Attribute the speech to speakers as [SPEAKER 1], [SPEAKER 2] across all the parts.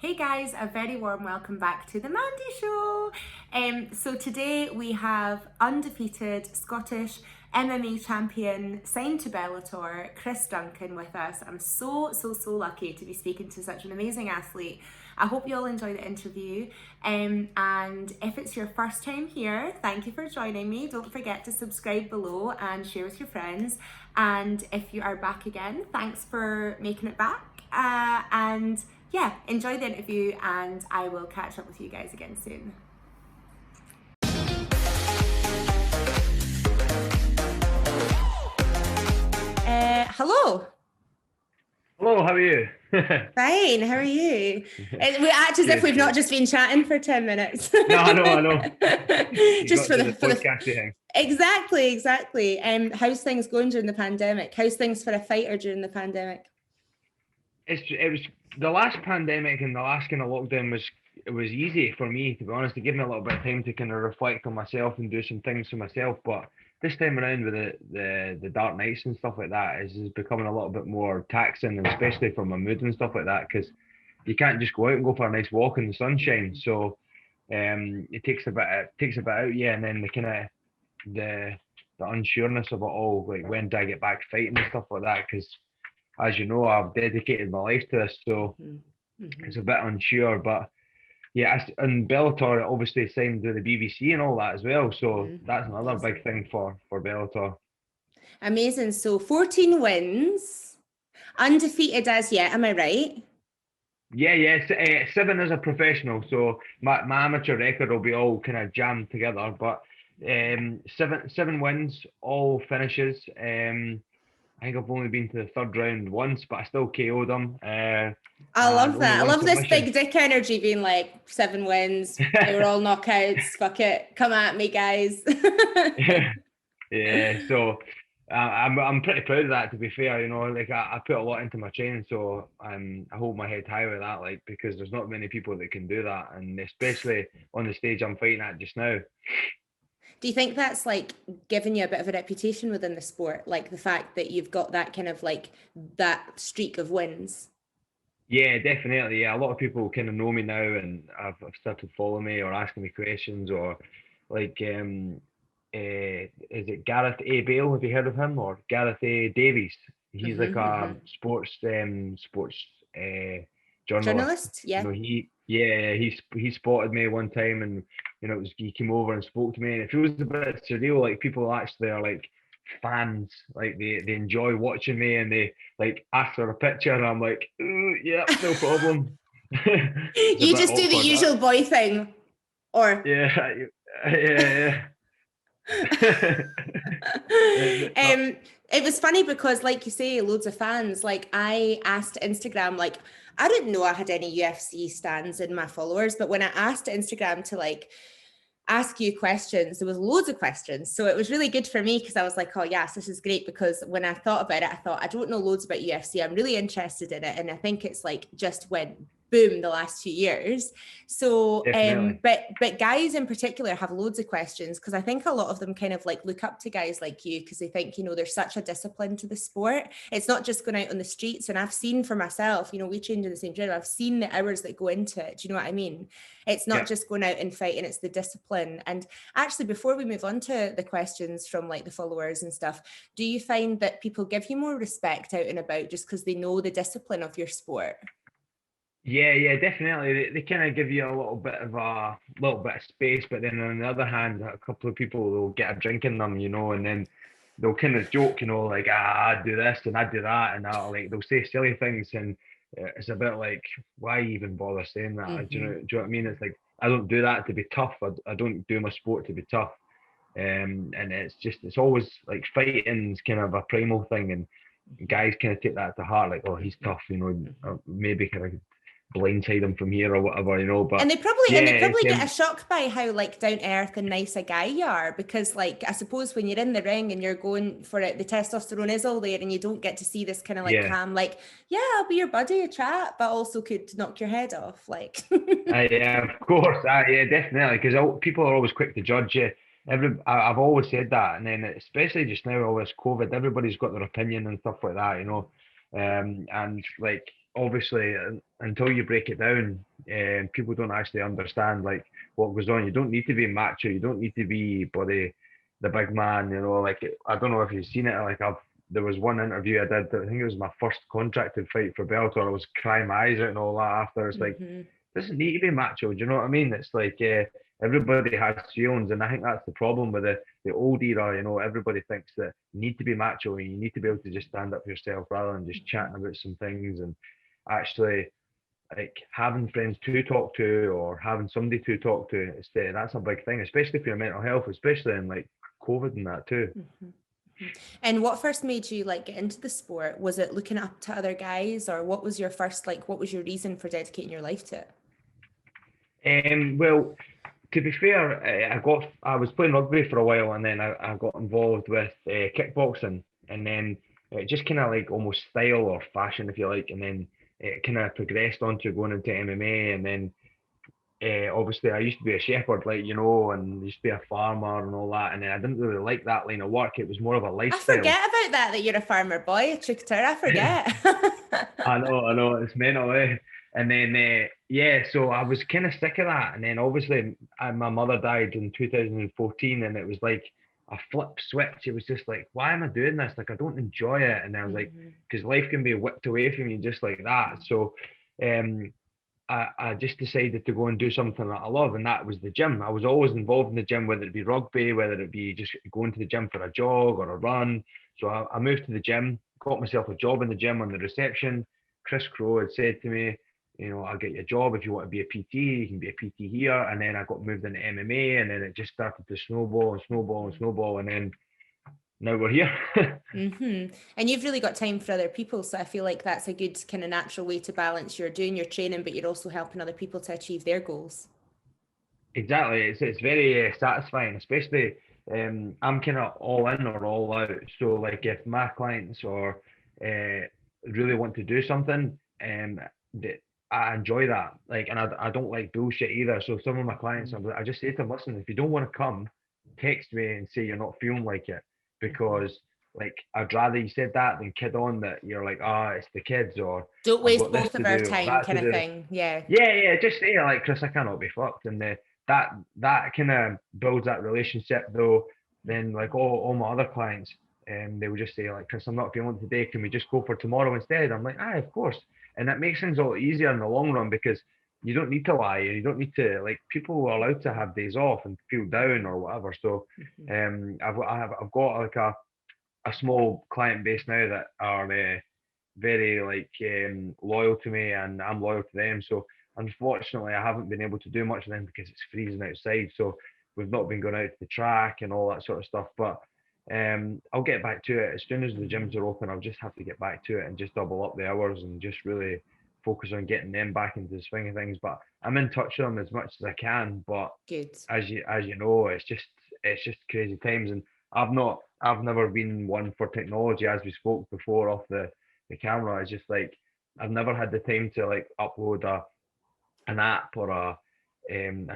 [SPEAKER 1] Hey guys, a very warm welcome back to the Mandy Show. So today we have undefeated Scottish MMA champion signed to Bellator, Duncan with us. I'm so lucky to be speaking to such an amazing athlete. I hope you all enjoy the interview. And if it's your first time here, thank you for joining me. Don't forget to subscribe below and share with your friends. And if you are back again, thanks for making it back. And yeah, enjoy the interview, and I will catch up with you guys again soon. Hello.
[SPEAKER 2] Hello, how are you?
[SPEAKER 1] Fine, how are you? We act as if we've not just been chatting for 10 minutes.
[SPEAKER 2] No, I know.
[SPEAKER 1] Just for the
[SPEAKER 2] podcast thing.
[SPEAKER 1] Exactly. How's things going during the pandemic? How's things for a fighter during the pandemic?
[SPEAKER 2] It was the last pandemic and the last kind of lockdown was easy for me, to be honest. It gave me a little bit of time to kind of reflect on myself and do some things for myself. But this time around with the dark nights and stuff like that is becoming a little bit more taxing, and especially for my mood and stuff like that, because you can't just go out and go for a nice walk in the sunshine. So it takes a bit out, yeah, and then the kind of the unsureness of it all, like when do I get back fighting and stuff like that, because as you know, I've dedicated my life to this, so it's a bit unsure. But yeah, and Bellator obviously signed with the BBC and all that as well, so that's another big thing for Bellator.
[SPEAKER 1] Amazing. So 14 wins, undefeated as yet, am I right?
[SPEAKER 2] Yeah. 7 as a professional, so my amateur record will be all kind of jammed together. But seven wins, all finishes. I think I've only been to the third round once, but I still KO'd them.
[SPEAKER 1] I love that. I love this
[SPEAKER 2] submission.
[SPEAKER 1] big dick energy being like 7 wins. They were all knockouts. Fuck it. Come at me, guys.
[SPEAKER 2] Yeah. So I'm pretty proud of that, to be fair. You know, like I put a lot into my training, so I hold my head high with that, like, because there's not many people that can do that, and especially on the stage I'm fighting at just now.
[SPEAKER 1] Do you think that's like giving you a bit of a reputation within the sport? Like the fact that you've got that kind of like that streak of wins?
[SPEAKER 2] Yeah, definitely. Yeah, a lot of people kind of know me now, and have started following me or asking me questions, or like, is it Gareth A. Bale? Have you heard of him? Or Gareth A. Davies? He's like a sports journalist.
[SPEAKER 1] Journalist?
[SPEAKER 2] You
[SPEAKER 1] Yeah.
[SPEAKER 2] know, he spotted me one time, and he came over and spoke to me, and it feels a bit surreal. Like people actually are like fans, like they enjoy watching me, and they like ask for a picture, and I'm like, yeah, no problem. It's a
[SPEAKER 1] You
[SPEAKER 2] bit
[SPEAKER 1] just do the
[SPEAKER 2] awkward.
[SPEAKER 1] usual boy thing. Or
[SPEAKER 2] Yeah, yeah.
[SPEAKER 1] it was funny because, like you say, loads of fans. Like I asked Instagram, like I didn't know I had any UFC stands in my followers, but when I asked Instagram to like ask you questions, there was loads of questions. So it was really good for me because I was like, oh yes, this is great, because when I thought about it, I thought I don't know loads about UFC. I'm really interested in it, and I think it's like just went boom the last few years. So
[SPEAKER 2] Definitely.
[SPEAKER 1] but guys in particular have loads of questions, because I think a lot of them kind of like look up to guys like you because they think, there's such a discipline to the sport. It's not just going out on the streets. And I've seen for myself, we trained in the same gym, I've seen the hours that go into it. Do you know what I mean? It's not
[SPEAKER 2] Yeah.
[SPEAKER 1] just going out and fighting, it's the discipline. And actually, before we move on to the questions from like the followers and stuff, do you find that people give you more respect out and about just because they know the discipline of your sport?
[SPEAKER 2] Yeah, definitely. They kind of give you a little bit of space, but then on the other hand, a couple of people will get a drink in them, and then they'll kind of joke, like, I do this and I do that, and they'll say silly things, and it's a bit like, why even bother saying that? Do you know what I mean? It's like, I don't do that to be tough. I don't do my sport to be tough. And it's always like fighting's kind of a primal thing, and guys kind of take that to heart, like, oh, he's tough, maybe kind of blindside them from here or whatever, But
[SPEAKER 1] And they probably
[SPEAKER 2] yeah,
[SPEAKER 1] get a shock by how like down to earth and nice a guy you are, because like I suppose when you're in the ring and you're going for it, the testosterone is all there, and you don't get to see this kind of like
[SPEAKER 2] yeah,
[SPEAKER 1] calm, like, yeah, I'll be your buddy, a chat, but also could knock your head off, like.
[SPEAKER 2] yeah, of course, yeah, definitely, because people are always quick to judge you. I've always said that, and then especially just now, all this COVID, everybody's got their opinion and stuff like that, and like obviously until you break it down, people don't actually understand like what goes on. You don't need to be macho. You don't need to be bloody the big man. You know, like I don't know if you've seen it. Like there was one interview I did. I think it was my first contracted fight for Bellator. I was crying my eyes out and all that after. It's like
[SPEAKER 1] Mm-hmm.
[SPEAKER 2] doesn't need to be macho. Do you know what I mean? It's like everybody has feelings, and I think that's the problem with the old era. You know, everybody thinks that you need to be macho and you need to be able to just stand up for yourself rather than just chatting about some things and actually like having friends to talk to or having somebody to talk to. That's a big thing, especially for your mental health, especially in like COVID and that too.
[SPEAKER 1] Mm-hmm. And what first made you like get into the sport? Was it looking up to other guys, or what was your first like? What was your reason for dedicating your life to it?
[SPEAKER 2] Well, to be fair, I was playing rugby for a while, and then I got involved with kickboxing, and then it just kind of like almost style or fashion, if you like, and then it kind of progressed on to going into MMA, and then obviously I used to be a shepherd, like you know, and used to be a farmer and all that, and then I didn't really like that line of work. It was more of a
[SPEAKER 1] I
[SPEAKER 2] lifestyle.
[SPEAKER 1] forget about that you're a farmer boy, a tricketer. I forget.
[SPEAKER 2] I know, it's mental, eh? And then, yeah, so I was kind of sick of that. And then obviously, my mother died in 2014, and it was like a flip switch. It was just like, why am I doing this? Like, I don't enjoy it. And I was like,
[SPEAKER 1] Mm-hmm.
[SPEAKER 2] because life can be whipped away from you just like that. So, um, I just decided to go and do something that I love, and that was the gym. I was always involved in the gym, whether it be rugby, whether it be just going to the gym for a jog or a run. So I moved to the gym, got myself a job in the gym on the reception. Chris Crow had said to me, you know, I'll get you a job if you want to be a PT. You can be a PT here. And then I got moved into MMA, and then it just started to snowball and snowball and snowball, and then now we're here.
[SPEAKER 1] Mm-hmm. And you've really got time for other people, so I feel like that's a good kind of natural way to balance. You're doing your training, but you're also helping other people to achieve their goals.
[SPEAKER 2] Exactly. It's very satisfying, especially I'm kind of all in or all out. So like if my clients or really want to do something, that I enjoy that. Like, and I don't like bullshit either. So some of my clients, I just say to them, listen, if you don't want to come, text me and say you're not feeling like it,
[SPEAKER 1] Mm-hmm.
[SPEAKER 2] because like I'd rather you said that than kid on that you're like, ah, it's the kids or
[SPEAKER 1] Don't
[SPEAKER 2] I've
[SPEAKER 1] waste
[SPEAKER 2] got this
[SPEAKER 1] both
[SPEAKER 2] to
[SPEAKER 1] of our
[SPEAKER 2] do or
[SPEAKER 1] time,
[SPEAKER 2] that to
[SPEAKER 1] kind of
[SPEAKER 2] do.
[SPEAKER 1] thing. Yeah.
[SPEAKER 2] Yeah, yeah, just say like Chris, I cannot be fucked, and that kind of builds that relationship though. Then like all my other clients, they would just say like Chris, I'm not feeling today. Can we just go for tomorrow instead? I'm like, aye, of course, and that makes things a lot easier in the long run because you don't need to lie. You don't need to like people are allowed to have days off and feel down or whatever. So,
[SPEAKER 1] Mm-hmm.
[SPEAKER 2] I've got like a small client base now that are very like loyal to me and I'm loyal to them. So unfortunately, I haven't been able to do much of them because it's freezing outside. So we've not been going out to the track and all that sort of stuff. But I'll get back to it as soon as the gyms are open. I'll just have to get back to it and just double up the hours and just really focus on getting them back into the swing of things. But I'm in touch with them as much as I can. But
[SPEAKER 1] Good.
[SPEAKER 2] as you know, it's just crazy times, and I've never been one for technology, as we spoke before off the camera. It's just like I've never had the time to like upload an app or a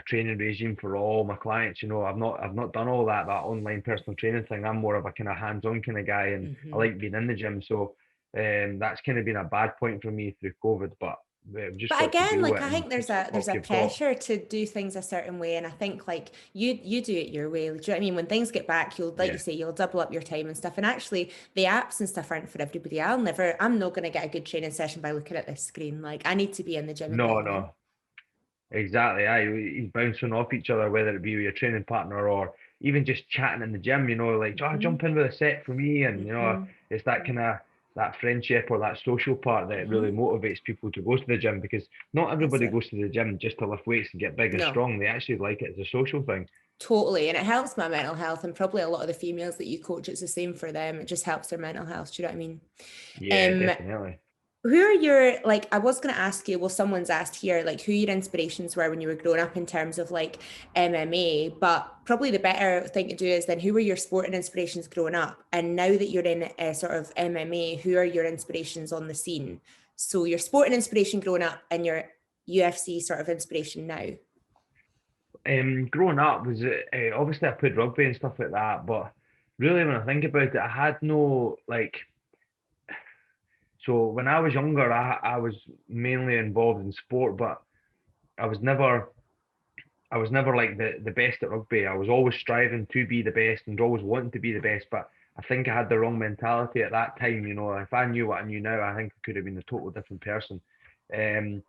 [SPEAKER 2] training regime for all my clients. You know, I've not done all that online personal training thing. I'm more of a kind of hands-on kind of guy, and I
[SPEAKER 1] Mm-hmm.
[SPEAKER 2] like being in the gym. So that's kind of been a bad point for me through COVID, but we've just
[SPEAKER 1] But
[SPEAKER 2] got to
[SPEAKER 1] again,
[SPEAKER 2] deal
[SPEAKER 1] like
[SPEAKER 2] with it
[SPEAKER 1] I
[SPEAKER 2] and
[SPEAKER 1] think
[SPEAKER 2] take
[SPEAKER 1] there's
[SPEAKER 2] what
[SPEAKER 1] a
[SPEAKER 2] you've got.
[SPEAKER 1] pressure to do things a certain way, and I think like you do it your way. Do you know what I mean? When things get back, you'll like you
[SPEAKER 2] Yeah.
[SPEAKER 1] say, you'll double up your time and stuff. And actually, the apps and stuff aren't for everybody. I'm not going to get a good training session by looking at this screen. Like I need to be in the gym
[SPEAKER 2] No,
[SPEAKER 1] environment.
[SPEAKER 2] no. Exactly. Aye, he's bouncing off each other, whether it be with your training partner or even just chatting in the gym. You know, like, oh,
[SPEAKER 1] Mm-hmm.
[SPEAKER 2] jump in with a set for me, and you know,
[SPEAKER 1] Mm-hmm.
[SPEAKER 2] it's that kind of that friendship or that social part that really
[SPEAKER 1] Mm-hmm.
[SPEAKER 2] motivates people to go to the gym because not
[SPEAKER 1] That's
[SPEAKER 2] everybody
[SPEAKER 1] it.
[SPEAKER 2] goes to the gym just to lift weights and get big and
[SPEAKER 1] No,
[SPEAKER 2] strong. They actually like it as a social thing.
[SPEAKER 1] totally. And it helps my mental health, and probably a lot of the females that you coach, it's the same for them. It just helps their mental health. Do you know what I mean?
[SPEAKER 2] Yeah,
[SPEAKER 1] Um,
[SPEAKER 2] definitely.
[SPEAKER 1] Who are your like? I was going to ask you. Well, someone's asked here, like, who your inspirations were when you were growing up in terms of like MMA. But probably the better thing to do is then, who were your sporting inspirations growing up? And now that you're in sort of MMA, who are your inspirations on the scene? So your sporting inspiration growing up and your UFC sort of inspiration now.
[SPEAKER 2] Growing up was obviously I played rugby and stuff like that, but really when I think about it, I had no like So when I was younger, I was mainly involved in sport, but I was never I was never like the best at rugby. I was always striving to be the best and always wanting to be the best, but I think I had the wrong mentality at that time. You know, if I knew what I knew now, I think I could have been a total different person. Um,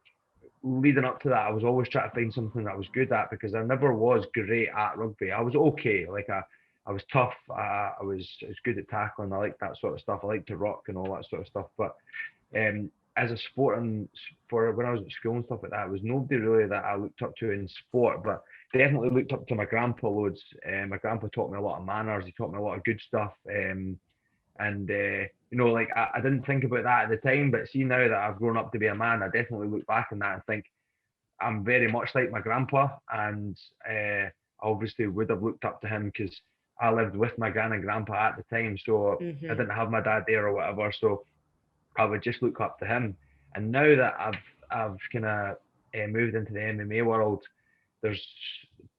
[SPEAKER 2] Leading up to that, I was always trying to find something that I was good at because I never was great at rugby. I was okay, like I was tough. I was good at tackling. I liked that sort of stuff. I liked to rock and all that sort of stuff. But as a sport and for when I was at school and stuff like that, it was nobody really that I looked up to in sport, but definitely looked up to my grandpa loads. My grandpa taught me a lot of manners. He taught me a lot of good stuff. And like I didn't think about that at the time, but see now that I've grown up to be a man, I definitely look back on that and think I'm very much like my grandpa, and I obviously would have looked up to him because I lived with my gran and grandpa at the time, so I
[SPEAKER 1] Mm-hmm.
[SPEAKER 2] didn't have my dad there or whatever, so I would just look up to him. And now that I've kind of moved into the MMA world, there's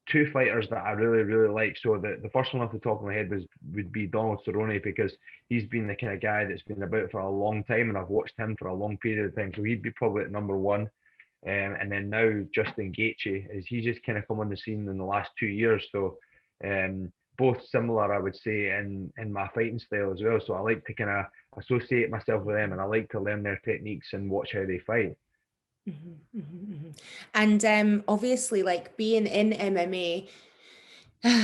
[SPEAKER 2] two fighters that I really really like. So the first one off the top of my head would be Donald Cerrone because he's been the kind of guy that's been about for a long time, and I've watched him for a long period of time. So he'd be probably at number one. And then now Justin Gaethje is he's just kind of come on the scene in the last 2 years. So both similar, I would say, in my fighting style as well. So I like to kind of associate myself with them, and I like to learn their techniques and watch how they fight.
[SPEAKER 1] Mm-hmm, mm-hmm, mm-hmm. And obviously, like being in MMA,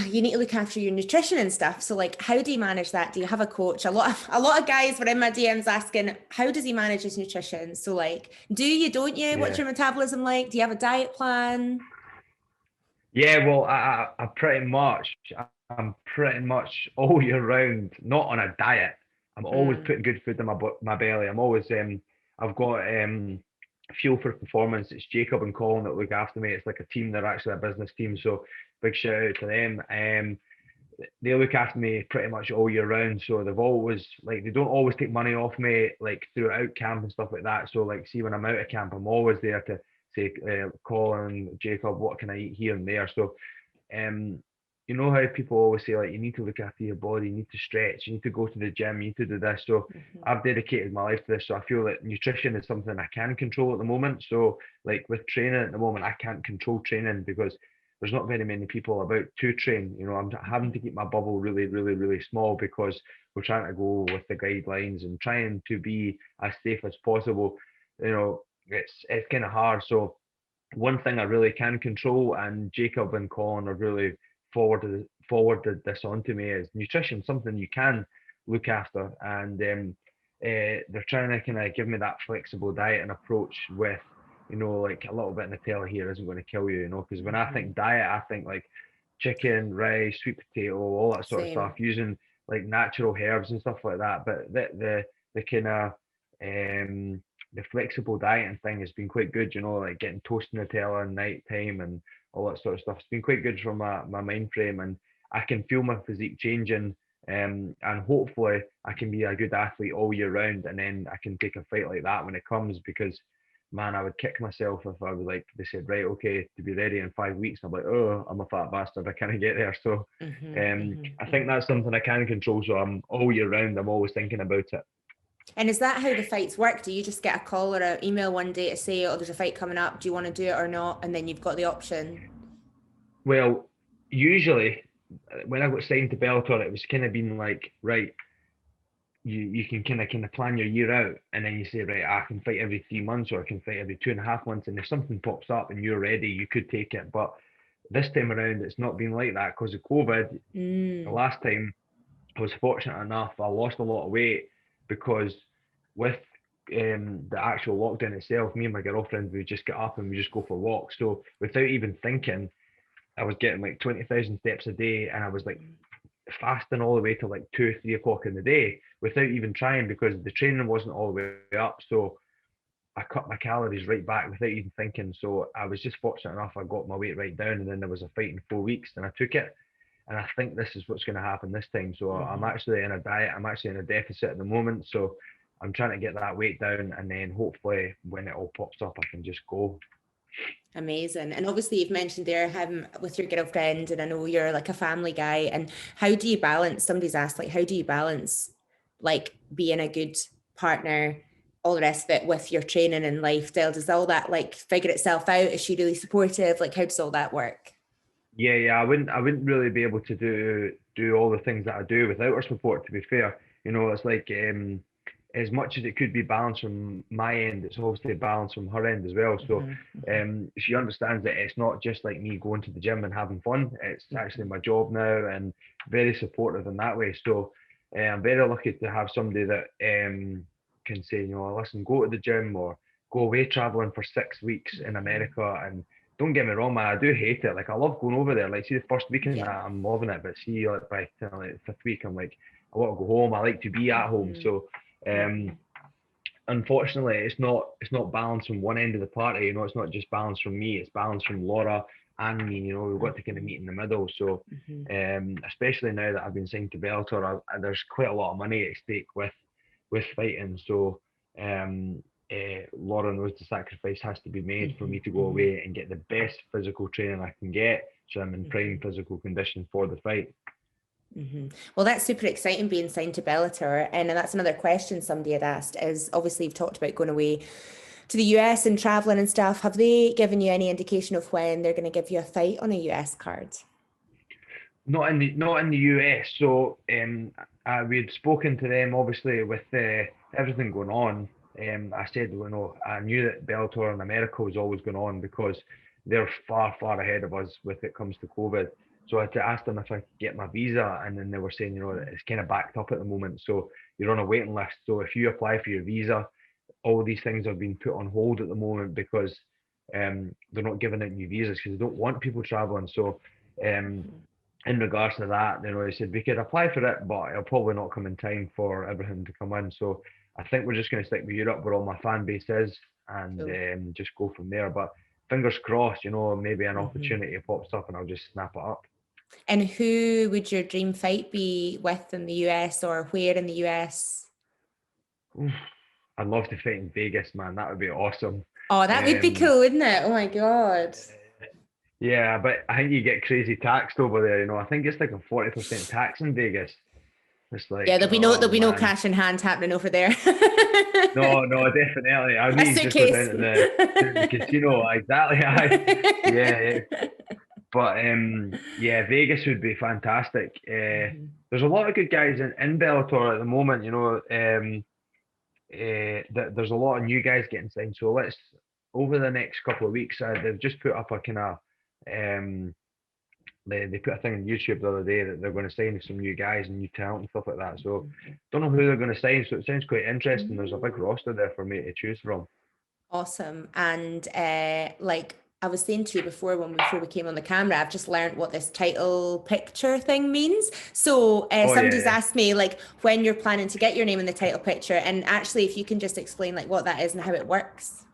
[SPEAKER 1] you need to look after your nutrition and stuff. So, like, how do you manage that? Do you have a coach? A lot of guys were in my DMs asking, how does he manage his nutrition? So, like, do you, don't you? What's
[SPEAKER 2] Yeah.
[SPEAKER 1] your metabolism like? Do you have a diet plan?
[SPEAKER 2] Yeah, well, I pretty much, I'm pretty much all year round, not on a diet. I'm always
[SPEAKER 1] Mm,
[SPEAKER 2] putting good food in my belly. I've got Fuel for Performance. It's Jacob and Colin that look after me. It's like a team. They're actually a business team. So big shout out to them. They look after me pretty much all year round. So they've always like they don't always take money off me like throughout camp and stuff like that. So like see when I'm out of camp, I'm always there to say, Colin, Jacob, what can I eat here and there. So um, you know how people always say like you need to look after your body, you need to stretch, you need to go to the gym, you need to do this. So
[SPEAKER 1] mhm,
[SPEAKER 2] I've dedicated my life to this. So I feel that nutrition is something I can control at the moment. So like with training at the moment, I can't control training because there's not very many people about to train. You know, I'm having to keep my bubble really, really, really small because we're trying to go with the guidelines and trying to be as safe as possible. You know, it's kind of hard. So one thing I really can control, and Jacob and Colin have really forwarded this on to me, is nutrition, something you can look after, and they're trying to kind of give me that flexible diet and approach with, like a little bit of Nutella here isn't going to kill you, because when I
[SPEAKER 1] mhm.
[SPEAKER 2] think diet, I think like chicken, rice, sweet potato, all that sort of stuff,
[SPEAKER 1] Same.
[SPEAKER 2] using like natural herbs and stuff like that. But the kind of um the flexible dieting thing has been quite good, like getting toast Nutella at night time and all that sort of stuff. It's been quite good for my mind frame, and I can feel my physique changing. And hopefully I can be a good athlete all year round, and then I can take a fight like that when it comes, because man, I would kick myself if I was like, they said, right, okay, to be ready in 5 weeks. I'm like, oh, I'm a fat bastard. I can't get there. So
[SPEAKER 1] Mhm, mhm,
[SPEAKER 2] I think
[SPEAKER 1] mhm.
[SPEAKER 2] that's something I can control. So I'm all year round, I'm always thinking about it.
[SPEAKER 1] And is that how the fights work? Do you just get a call or an email one day to say, oh, there's a fight coming up. Do you want to do it or not? And then you've got the option.
[SPEAKER 2] Well, usually when I got signed to Bellator, it was kind of been like, right, you can kind of plan your year out, and then you say, right, I can fight every 3 months, or I can fight every 2.5 months, and if something pops up and you're ready, you could take it. But this time around, it's not been like that because of COVID. The
[SPEAKER 1] Mm,
[SPEAKER 2] last time I was fortunate enough, I lost a lot of weight because with the actual lockdown itself, me and my girlfriend, we just get up and we just go for walks. So without even thinking, I was getting like 20,000 steps a day, and I was like fasting all the way till like 2, 3 o'clock in the day without even trying, because the training wasn't all the way up. So I cut my calories right back without even thinking. So I was just fortunate enough, I got my weight right down, and then there was a fight in 4 weeks and I took it. And I think this is what's going to happen this time. So I'm
[SPEAKER 1] mhm.
[SPEAKER 2] actually in a diet. I'm actually in a deficit at the moment. So I'm trying to get that weight down, and then hopefully when it all pops up, I can just go.
[SPEAKER 1] Amazing. And obviously, you've mentioned there having with your girlfriend, and I know you're like a family guy. And how do you balance? Somebody's asked, like, how do you balance like being a good partner all the rest of it with your training and lifestyle? Does all that like figure itself out? Is she really supportive? Like, how does all that work?
[SPEAKER 2] Yeah. I wouldn't really be able to do all the things that I do without her support. To be fair, it's like as much as it could be balanced from my end, it's obviously balanced from her end as well. So she understands that it's not just like me going to the gym and having fun. It's actually my job now, and very supportive in that way. So I'm very lucky to have somebody that can say, listen, go to the gym or go away traveling for 6 weeks in America. And don't get me wrong, man, I do hate it. Like, I love going over there. Like, see, the first week and that, I'm loving it. But see, like, by like, the fifth week, I'm like, I want to go home. I like to be at home. So unfortunately, it's not balanced from one end of the party. It's not just balanced from me. It's balanced from Laura and me. We've got to kind of meet in the middle. So especially now that I've been signed to Bellator, there's quite a lot of money at stake with fighting. So Laura knows the sacrifice has to be made for me to go away and get the best physical training I can get, so I'm in prime physical condition for the fight.
[SPEAKER 1] Well, that's super exciting being signed to Bellator. And that's another question somebody had asked is, obviously you've talked about going away to the US and traveling and stuff. Have they given you any indication of when they're going to give you a fight on a US card?
[SPEAKER 2] Not in the US. So we had spoken to them, obviously, with everything going on. I said, I knew that Bellator in America was always going on because they're far, far ahead of us when it comes to COVID. So I had to ask them if I could get my visa, and then they were saying, that it's kind of backed up at the moment. So you're on a waiting list. So if you apply for your visa, all these things have been put on hold at the moment because they're not giving out new visas because they don't want people traveling. So in regards to that, they said we could apply for it, but it'll probably not come in time for everything to come in. So I think we're just going to stick with Europe where all my fan base is, and just go from there. But fingers crossed, maybe an opportunity pops up and I'll just snap it up.
[SPEAKER 1] And who would your dream fight be with in the US, or where in the US?
[SPEAKER 2] I'd love to fight in Vegas, man. That would be awesome.
[SPEAKER 1] Oh, that would be cool, wouldn't it? Oh my God.
[SPEAKER 2] Yeah, but I think you get crazy taxed over there. I think it's like a 40% tax in Vegas. It's like,
[SPEAKER 1] yeah, there'll be no cash in hand happening over there.
[SPEAKER 2] No, definitely. I need to just go down to the casino. Exactly. Yeah. But Vegas would be fantastic. There's a lot of good guys in Bellator at the moment. There's a lot of new guys getting signed. So let's, over the next couple of weeks, they've just put up a kind of they put a thing on YouTube the other day that they're going to sign some new guys and new talent and stuff like that. So don't know who they're going to sign. So it sounds quite interesting. There's a big roster there for me to choose from.
[SPEAKER 1] Awesome. And like I was saying to you before we came on the camera, I've just learned what this title picture thing means. So somebody's asked me like when you're planning to get your name in the title picture, and actually if you can just explain like what that is and how it works.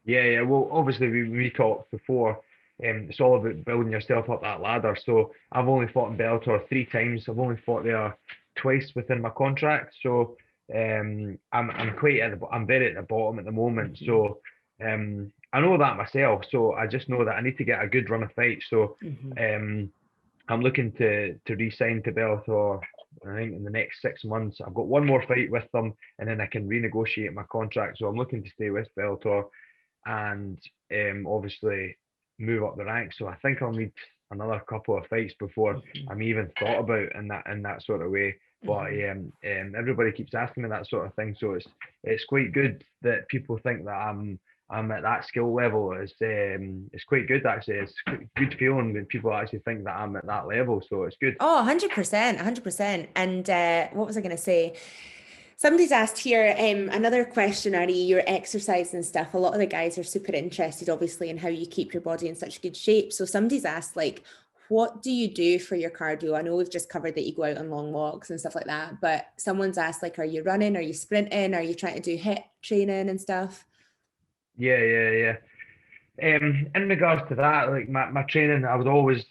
[SPEAKER 2] Yeah. Well, obviously we talked before. It's all about building yourself up that ladder. So I've only fought in Bellator 3 times. I've only fought there twice within my contract. So I'm very at the bottom at the moment. So I know that myself. So I just know that I need to get a good run of fights. So I'm looking to re-sign to Bellator. I think in the next 6 months, I've got one more fight with them, and then I can renegotiate my contract. So I'm looking to stay with Bellator, and obviously move up the ranks. So I think I'll need another couple of fights before I'm even thought about in that sort of way. But everybody keeps asking me that sort of thing. So it's quite good that people think that I'm at that skill level. It's quite good actually. It's good feeling when people actually think that I'm at that level. So it's good.
[SPEAKER 1] Oh, 100%. And what was I going to say? Somebody's asked here, another question, Ari, your exercise and stuff. A lot of the guys are super interested, obviously, in how you keep your body in such good shape. So somebody's asked, like, what do you do for your cardio? I know we've just covered that you go out on long walks and stuff like that, but someone's asked, like, are you running? Are you sprinting? Are you trying to do HIIT training and stuff?
[SPEAKER 2] Yeah. In regards to that, like my training, I would always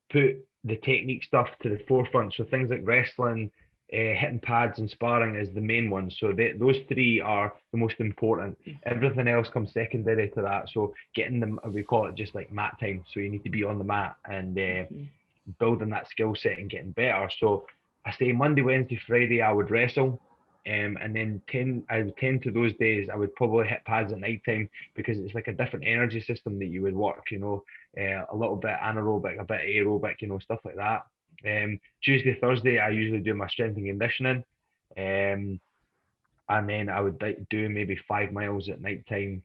[SPEAKER 2] put the technique stuff to the forefront. So things like wrestling, hitting pads and sparring is the main one. So those 3 are the most important. Everything else comes secondary to that. So getting them, we call it just like mat time. So you need to be on the mat and building that skill set and getting better. So I say Monday, Wednesday, Friday I would wrestle. And then I would tend to those days I would probably hit pads at night time because it's like a different energy system that you would work, a little bit anaerobic, a bit aerobic, stuff like that. Tuesday, Thursday I usually do my strength and conditioning. Um, and then I would do maybe 5 miles at night time.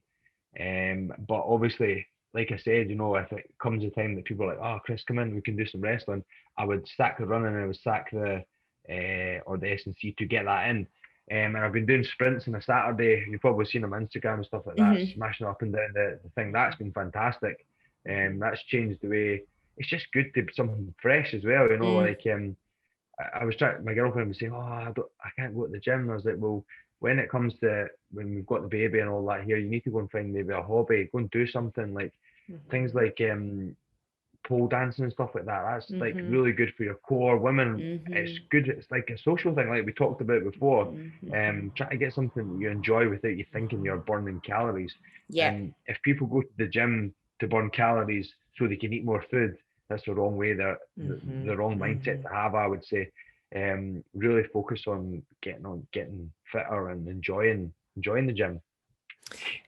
[SPEAKER 2] But obviously, like I said, if it comes a time that people are like, "Oh, Chris, come in, we can do some wrestling," I would sack the running and I would sack the or the S&C to get that in. And I've been doing sprints on a Saturday. You've probably seen them on Instagram and stuff like that, smashing up and down the thing. That's been fantastic. That's changed the way. It's just good to be something fresh as well, Like I was trying. My girlfriend was saying, "Oh, I can't go to the gym." And I was like, "Well, when it comes to when we've got the baby and all that here, you need to go and find maybe a hobby. Go and do something like things like pole dancing and stuff like that. That's like really good for your core. Women, it's good. It's like a social thing, like we talked about before. Try to get something that you enjoy without you thinking you're burning calories.
[SPEAKER 1] Yeah.
[SPEAKER 2] And if people go to the gym to burn calories so they can eat more food, that's the wrong way. The wrong mindset to have, I would say. Really focus on getting fitter and enjoying the gym.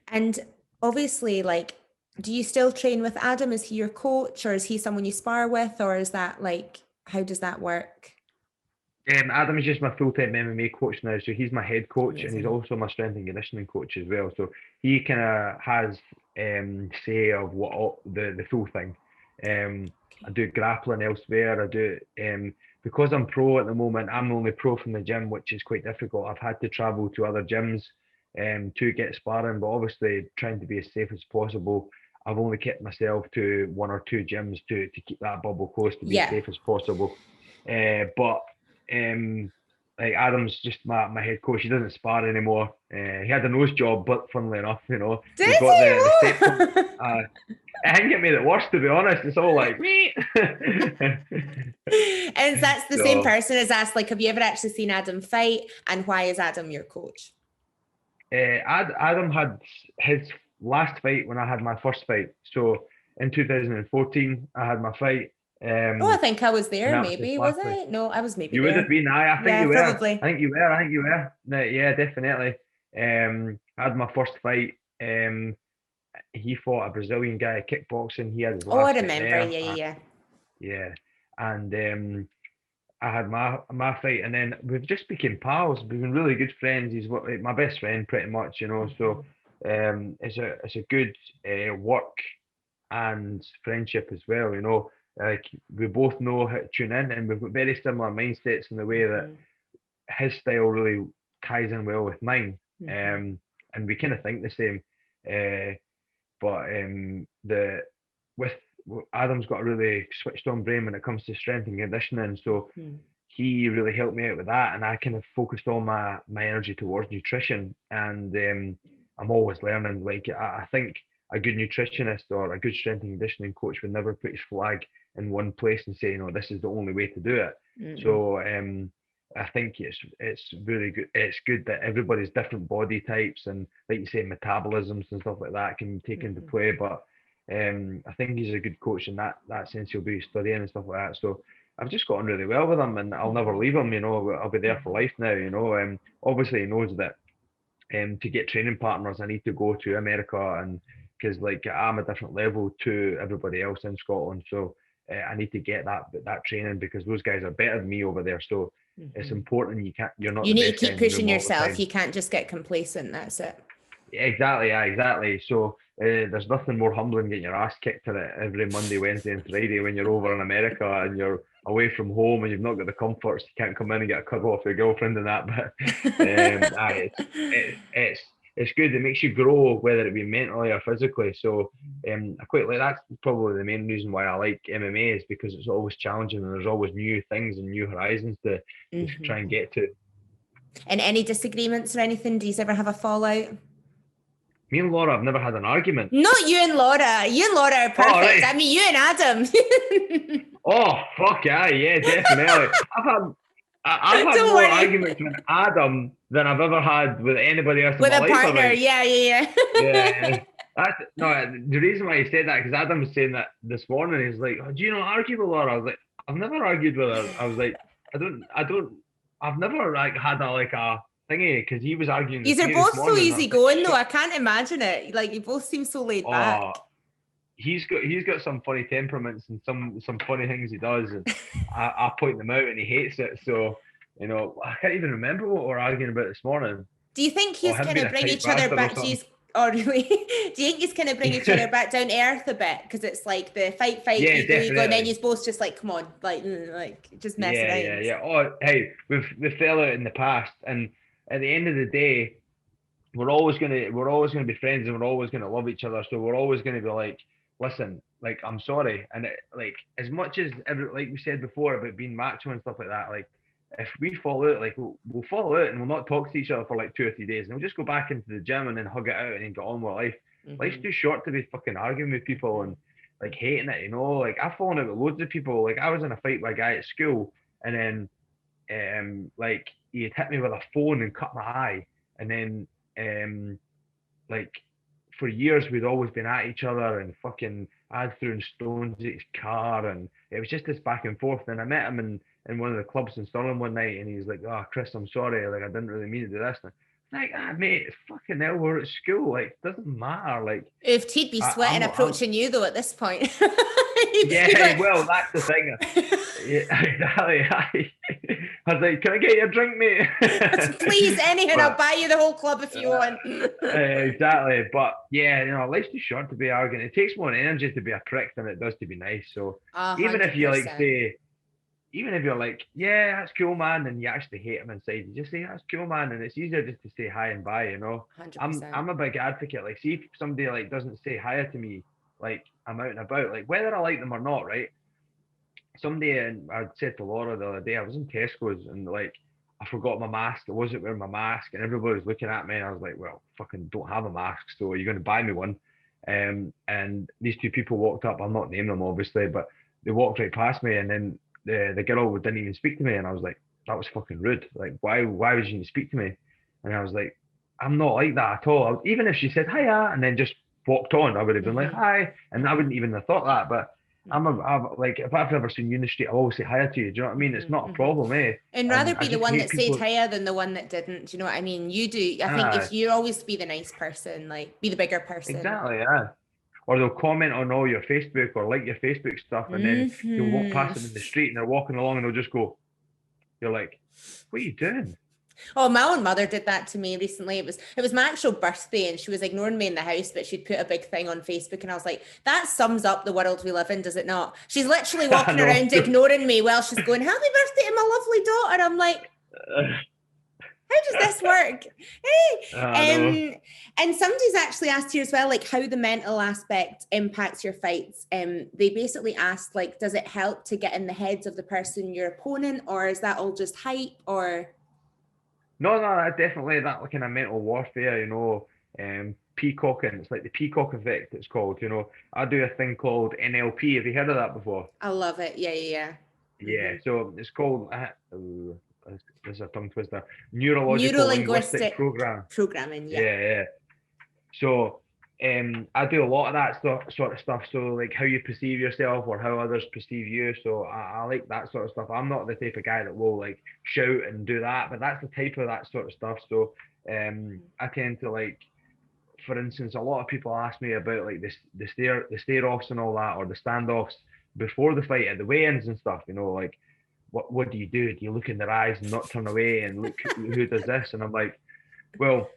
[SPEAKER 1] And obviously, like, do you still train with Adam? Is he your coach, or is he someone you spar with, or is that like, how does that work?
[SPEAKER 2] Adam is just my full-time MMA coach now, so he's my head coach.
[SPEAKER 1] Amazing.
[SPEAKER 2] And he's also my strength and conditioning coach as well. So he kind of has say of what the full thing. I do grappling elsewhere. I do because I'm pro at the moment. I'm only pro from the gym, which is quite difficult. I've had to travel to other gyms to get sparring, but obviously trying to be as safe as possible. I've only kept myself to one or two gyms to keep that bubble close to be as safe as possible. But like Adam's just my head coach. He doesn't spar anymore. He had a nose job, but funnily enough,
[SPEAKER 1] Did
[SPEAKER 2] we've got the steps.
[SPEAKER 1] I
[SPEAKER 2] think it made it worse, to be honest. It's all like me.
[SPEAKER 1] And that's the same person as asked, like, have you ever actually seen Adam fight, and why is Adam your coach?
[SPEAKER 2] Adam had his last fight when I had my first fight. So in 2014, I had my fight.
[SPEAKER 1] I think I was there. Maybe was I?
[SPEAKER 2] Fight.
[SPEAKER 1] No, I was maybe.
[SPEAKER 2] You
[SPEAKER 1] there.
[SPEAKER 2] Would have been. I think you were.
[SPEAKER 1] Probably.
[SPEAKER 2] I think you were. No, yeah, definitely. I had my first fight. He fought a Brazilian guy kickboxing. He had his last
[SPEAKER 1] I remember.
[SPEAKER 2] Fight yeah. And I had my fight, and then we've just become pals. We've been really good friends. He's my best friend, pretty much, So it's a good work and friendship as well, Like we both know how to tune in, and we've got very similar mindsets in the way that his style really ties in well with mine. And we kind of think the same. But with Adam's got a really switched on brain when it comes to strength and conditioning, so he really helped me out with that, and I kind of focused all my energy towards nutrition. And I'm always learning. Like I think a good nutritionist or a good strength and conditioning coach would never put his flag in one place and say, this is the only way to do it. So I think it's really good. It's good that everybody's different body types and, like you say, metabolisms and stuff like that can take into play. But I think he's a good coach in that sense. He'll be studying and stuff like that. So I've just gotten really well with him, and I'll never leave him. I'll be there for life now. Obviously he knows that to get training partners, I need to go to America, and because like I'm a different level to everybody else in Scotland, so I need to get that training because those guys are better than me over there. So it's important. You're not. You
[SPEAKER 1] need to keep pushing yourself. You can't just get complacent. That's it.
[SPEAKER 2] Exactly. Yeah, exactly. So there's nothing more humbling getting your ass kicked in it every Monday, Wednesday, and Friday when you're over in America and you're away from home and you've not got the comforts. You can't come in and get a cuddle off your girlfriend and that. But it's good. It makes you grow, whether it be mentally or physically. So I quite like that's probably the main reason why I like MMA is because it's always challenging and there's always new things and new horizons to try and get to.
[SPEAKER 1] And any disagreements or anything? Do you ever have a fallout?
[SPEAKER 2] Me and Laura have never had an argument.
[SPEAKER 1] Not you and Laura. You and Laura are perfect. Oh, right. I mean, you and Adam.
[SPEAKER 2] Oh, fuck yeah, definitely. I've had more arguments with Adam than I've ever had with anybody else.
[SPEAKER 1] With
[SPEAKER 2] in my
[SPEAKER 1] a
[SPEAKER 2] life,
[SPEAKER 1] partner, yeah.
[SPEAKER 2] The reason why he said that, because Adam was saying that this morning, he's like, oh, do you not argue with Laura? I was like, I've never argued with her. I was like, I've never like had a thingy because he was arguing
[SPEAKER 1] Yous
[SPEAKER 2] with
[SPEAKER 1] are
[SPEAKER 2] me this
[SPEAKER 1] both so
[SPEAKER 2] morning. And I
[SPEAKER 1] easy
[SPEAKER 2] was like,
[SPEAKER 1] going though.
[SPEAKER 2] shit.
[SPEAKER 1] I can't imagine it. Like you both seem so laid
[SPEAKER 2] Oh,
[SPEAKER 1] back.
[SPEAKER 2] he's got some funny temperaments and some funny things he does, and I point them out and he hates it. So I can't even remember what we were arguing about this morning.
[SPEAKER 1] Do you think
[SPEAKER 2] Or
[SPEAKER 1] he's
[SPEAKER 2] him
[SPEAKER 1] kind
[SPEAKER 2] being
[SPEAKER 1] of
[SPEAKER 2] a
[SPEAKER 1] bring
[SPEAKER 2] tight
[SPEAKER 1] each other
[SPEAKER 2] bastard or
[SPEAKER 1] back?
[SPEAKER 2] something.
[SPEAKER 1] Oh, really? Do you think he's kind of bring each other back down to earth a bit? Because it's like the fight,
[SPEAKER 2] Yeah,
[SPEAKER 1] ego, and then
[SPEAKER 2] definitely.
[SPEAKER 1] you both just like, come on, like just mess
[SPEAKER 2] Yeah.
[SPEAKER 1] around.
[SPEAKER 2] Oh, hey, we've fell out in the past, and at the end of the day, we're always gonna be friends, and we're always gonna love each other. So we're always gonna be like, listen, like I'm sorry, and like as much as like we said before about being macho and stuff like that, like if we fall out, like we'll fall out and we'll not talk to each other for like 2 or 3 days, and we'll just go back into the gym and then hug it out and then get on with life. Life's too short to be fucking arguing with people and like hating it, Like I've fallen out with loads of people. Like I was in a fight with a guy at school, and then like he had hit me with a phone and cut my eye, and then um, like for years we'd always been at each other and fucking I'd thrown stones at his car, and it was just this back and forth. And I met him in one of the clubs in Stirling one night, and he's like, "Oh, Chris, I'm sorry, like I didn't really mean to do this." And I'm like, mate, it's fucking hell, we're at school, like it doesn't matter, like
[SPEAKER 1] If he'd be sweating
[SPEAKER 2] I'm
[SPEAKER 1] approaching you though at this point. He'd be
[SPEAKER 2] yeah,
[SPEAKER 1] like,
[SPEAKER 2] well, that's the thing. Yeah, exactly. I was like, "Can I get you a drink, mate?"
[SPEAKER 1] please, anything, I'll
[SPEAKER 2] But
[SPEAKER 1] buy you the whole club if you want.
[SPEAKER 2] exactly. But yeah, life's too short to be arguing. It takes more energy to be a prick than it does to be nice. So even if you like
[SPEAKER 1] 100%.
[SPEAKER 2] say, even if you're like, yeah, that's cool, man, and you actually hate him inside, you just say that's cool, man, and it's easier just to say hi and bye. I'm
[SPEAKER 1] 100%.
[SPEAKER 2] I'm a big advocate. Like, see if somebody like doesn't say hi to me, like I'm out and about, like whether I like them or not, right? Somebody, and I said to Laura the other day, I was in Tesco's and like I forgot my mask. I wasn't wearing my mask, and everybody was looking at me, and I was like, "Well, fucking don't have a mask, so you're going to buy me one." And these two people walked up. I'll not name them, obviously, but they walked right past me, and then the girl didn't even speak to me, and I was like, "That was fucking rude. Like, why would you even speak to me?" And I was like, "I'm not like that at all. Even if she said hiya and then just walked on, I would have been like hi, and I wouldn't even have thought that, but." I'm like, if I've ever seen you in the street, I'll always say hi to you. Do you know what I mean? It's not a problem, eh?
[SPEAKER 1] And rather
[SPEAKER 2] And I
[SPEAKER 1] be the
[SPEAKER 2] just
[SPEAKER 1] one
[SPEAKER 2] hate
[SPEAKER 1] that said
[SPEAKER 2] people.
[SPEAKER 1] hiya than the one that didn't. Do you know what I mean? You do. I think
[SPEAKER 2] Ah,
[SPEAKER 1] if you always be the nice person, like be the bigger person.
[SPEAKER 2] exactly, yeah. Or they'll comment on all your Facebook or like your Facebook stuff, and then you'll walk past them in the street and they're walking along and they'll just go, you're like, what are you doing?
[SPEAKER 1] Oh, my own mother did that to me recently. It was my actual birthday, and she was ignoring me in the house, but she'd put a big thing on Facebook, and I was like, that sums up the world we live in, does it not? She's literally
[SPEAKER 2] I
[SPEAKER 1] walking
[SPEAKER 2] know.
[SPEAKER 1] around ignoring me while she's going, "Happy birthday to my lovely daughter." I'm like, how does this work?
[SPEAKER 2] I know.
[SPEAKER 1] And somebody's actually asked here as well, like how the mental aspect impacts your fights. They basically asked, like, does it help to get in the heads of the person, your opponent, or is that all just hype? Or
[SPEAKER 2] No, definitely that kind of mental warfare, peacocking. It's like the Peacock Effect, it's called. I do a thing called NLP. Have you heard of that before?
[SPEAKER 1] I love it. Yeah.
[SPEAKER 2] Yeah, so it's called this is a tongue twister. Neurological linguistic
[SPEAKER 1] Neuro-linguistic
[SPEAKER 2] program.
[SPEAKER 1] programming. Yeah.
[SPEAKER 2] Yeah. So I do a lot of that sort of stuff. So like how you perceive yourself or how others perceive you. So I like that sort of stuff. I'm not the type of guy that will like shout and do that, but that's the type of that sort of stuff. So I tend to like, for instance, a lot of people ask me about like the stare offs and all that, or the standoffs before the fight at the weigh-ins and stuff. Like what do you do? Do you look in their eyes and not turn away and look who does this? And I'm like, well,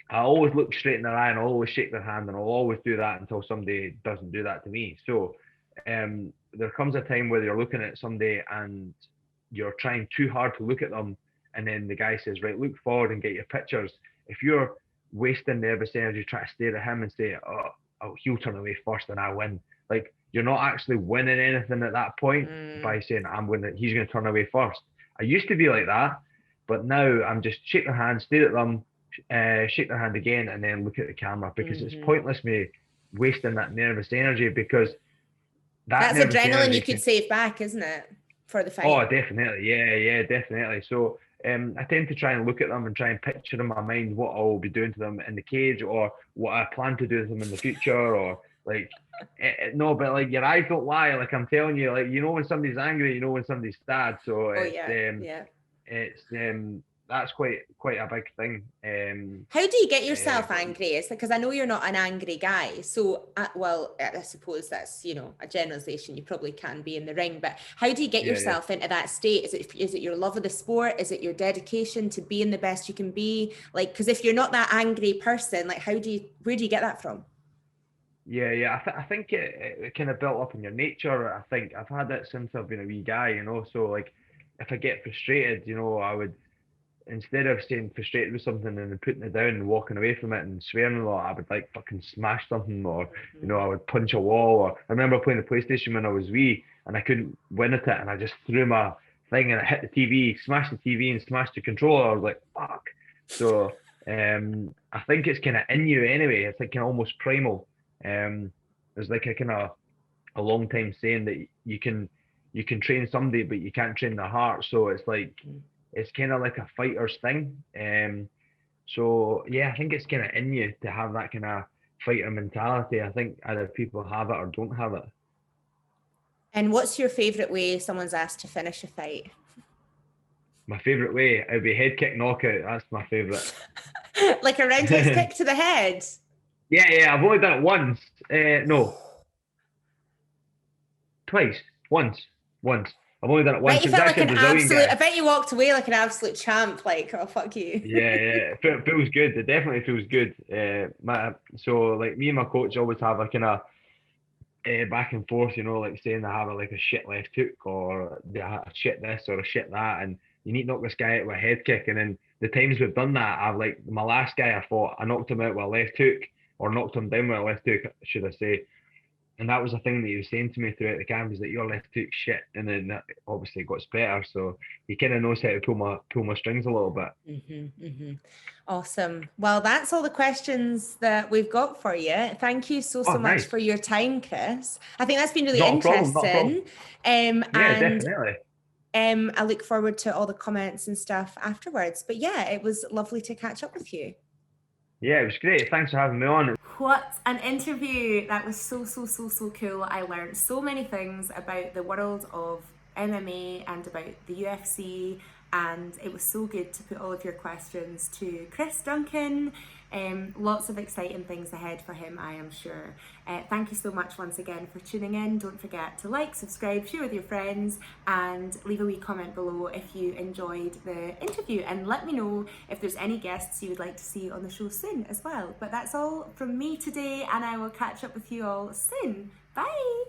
[SPEAKER 2] I always look straight in their eye and I'll always shake their hand, and I'll always do that until somebody doesn't do that to me. So there comes a time where you're looking at somebody and you're trying too hard to look at them, and then the guy says, right, look forward and get your pictures. If you're wasting nervous energy trying to stare at him and say, oh, he'll turn away first and I win, like you're not actually winning anything at that point by saying he's going to turn away first. I used to be like that, but now I'm just shake their hand, stare at them, shake their hand again, and then look at the camera, because it's pointless me wasting that nervous energy, because that
[SPEAKER 1] That's
[SPEAKER 2] nervous
[SPEAKER 1] adrenaline you
[SPEAKER 2] energy
[SPEAKER 1] could save back, isn't it? For the
[SPEAKER 2] oh,
[SPEAKER 1] fight.
[SPEAKER 2] definitely, yeah, definitely. So I tend to try and look at them and try and picture in my mind what I will be doing to them in the cage, or what I plan to do to them in the future, or Like, no, but like your eyes don't lie. Like I'm telling you, like you know when somebody's angry, you know when somebody's sad. So
[SPEAKER 1] Oh yeah, yeah.
[SPEAKER 2] it's that's quite a big thing.
[SPEAKER 1] How do you get yourself
[SPEAKER 2] But
[SPEAKER 1] angry? It's because I know you're not an angry guy. So, well, I suppose that's, you know, a generalization. You probably can be in the ring, but how do you get
[SPEAKER 2] yeah, yeah.
[SPEAKER 1] yourself into that state? Is it your love of the sport? Is it your dedication to being the best you can be? Like, because if you're not that angry person, like, where do you get that from?
[SPEAKER 2] Yeah, yeah. I think it kind of built up in your nature. I think I've had it since I've been a wee guy, you know. So like, if I get frustrated, you know, I would instead of staying frustrated with something and then putting it down and walking away from it and swearing a lot, I would like fucking smash something or you know, I would punch a wall. Or I remember playing the PlayStation when I was wee and I couldn't win at it and I just threw my thing and I hit the TV, smashed the TV and smashed the controller. I was like, fuck. So I think it's kind of in you anyway. It's like kind of almost primal. There's like a kind of a long time saying that you can train somebody but you can't train their heart. So it's like it's kind of like a fighter's thing. So yeah, I think it's kind of in you to have that kind of fighter mentality. I think either people have it or don't have it.
[SPEAKER 1] And what's your favorite way someone's asked to finish a fight?
[SPEAKER 2] My favorite way, it would be head kick knockout. That's my favorite.
[SPEAKER 1] Like a roundhouse kick to the head?
[SPEAKER 2] Yeah, yeah. I've only done it once. No, twice. Once. I've only done it
[SPEAKER 1] Bet
[SPEAKER 2] once.
[SPEAKER 1] you
[SPEAKER 2] It was
[SPEAKER 1] felt like
[SPEAKER 2] actually a
[SPEAKER 1] an
[SPEAKER 2] Brazilian
[SPEAKER 1] absolute, I
[SPEAKER 2] guy.
[SPEAKER 1] bet you walked away like an absolute champ, like, oh, fuck you.
[SPEAKER 2] Yeah, yeah. It feels good. It definitely feels good. So like me and my coach always have a kind of back and forth, you know, like saying they have like a shit left hook or they have a shit this or a shit that, and you need to knock this guy out with a head kick. And then the times we've done that, I've like my last guy I fought, I knocked him out with a left hook or knocked him down with a left hook, should I say. And that was the thing that he was saying to me throughout the camp is that your left hook shit, and then that obviously got better. So he kind of knows how to pull my strings a little bit.
[SPEAKER 1] Awesome. Well, that's all the questions that we've got for you. Thank you so
[SPEAKER 2] Oh,
[SPEAKER 1] much
[SPEAKER 2] nice.
[SPEAKER 1] for your time, Chris. I think that's been really
[SPEAKER 2] Not a problem. Not a problem.
[SPEAKER 1] interesting.
[SPEAKER 2] Yeah,
[SPEAKER 1] And
[SPEAKER 2] definitely.
[SPEAKER 1] I look forward to all the comments and stuff afterwards. But yeah, it was lovely to catch up with you.
[SPEAKER 2] Yeah, it was great. Thanks for having me on.
[SPEAKER 1] What an interview. That was so cool. I learned so many things about the world of MMA and about the UFC, and it was so good to put all of your questions to Chris Duncan. Lots of exciting things ahead for him, I am sure. Thank you so much once again for tuning in. Don't forget to like, subscribe, share with your friends, and leave a wee comment below if you enjoyed the interview, and let me know if there's any guests you would like to see on the show soon as well. But that's all from me today, and I will catch up with you all soon. Bye!